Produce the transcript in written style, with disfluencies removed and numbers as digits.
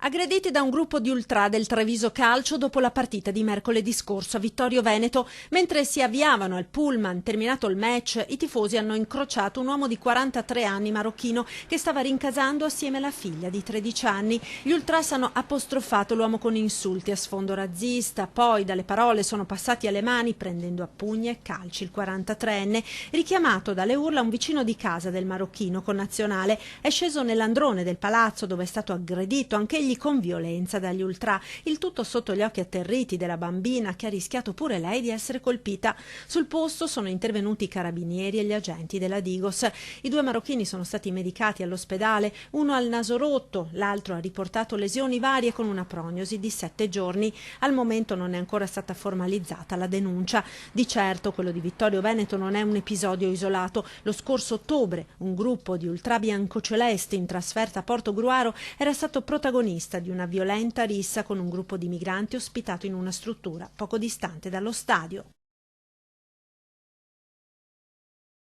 Aggrediti da un gruppo di ultra del Treviso Calcio dopo la partita di mercoledì scorso a Vittorio Veneto. Mentre si avviavano al pullman, terminato il match, i tifosi hanno incrociato un uomo di 43 anni marocchino che stava rincasando assieme alla figlia di 13 anni. Gli ultras hanno apostrofato l'uomo con insulti a sfondo razzista, poi dalle parole sono passati alle mani prendendo a pugni e calci il 43enne, richiamato dalle urla un vicino di casa del marocchino connazionale. È sceso nell'androne del palazzo dove è stato aggredito anche con violenza dagli ultra, il tutto sotto gli occhi atterriti della bambina che ha rischiato pure lei di essere colpita. Sul posto sono intervenuti i carabinieri e gli agenti della Digos. I due marocchini sono stati medicati all'ospedale, uno al naso rotto, l'altro ha riportato lesioni varie con una prognosi di 7 giorni. Al momento non è ancora stata formalizzata la denuncia. Di certo quello di Vittorio Veneto non è un episodio isolato. Lo scorso ottobre un gruppo di ultra biancocelesti in trasferta a Portogruaro era stato protagonista di una violenta rissa con un gruppo di migranti ospitato in una struttura poco distante dallo stadio.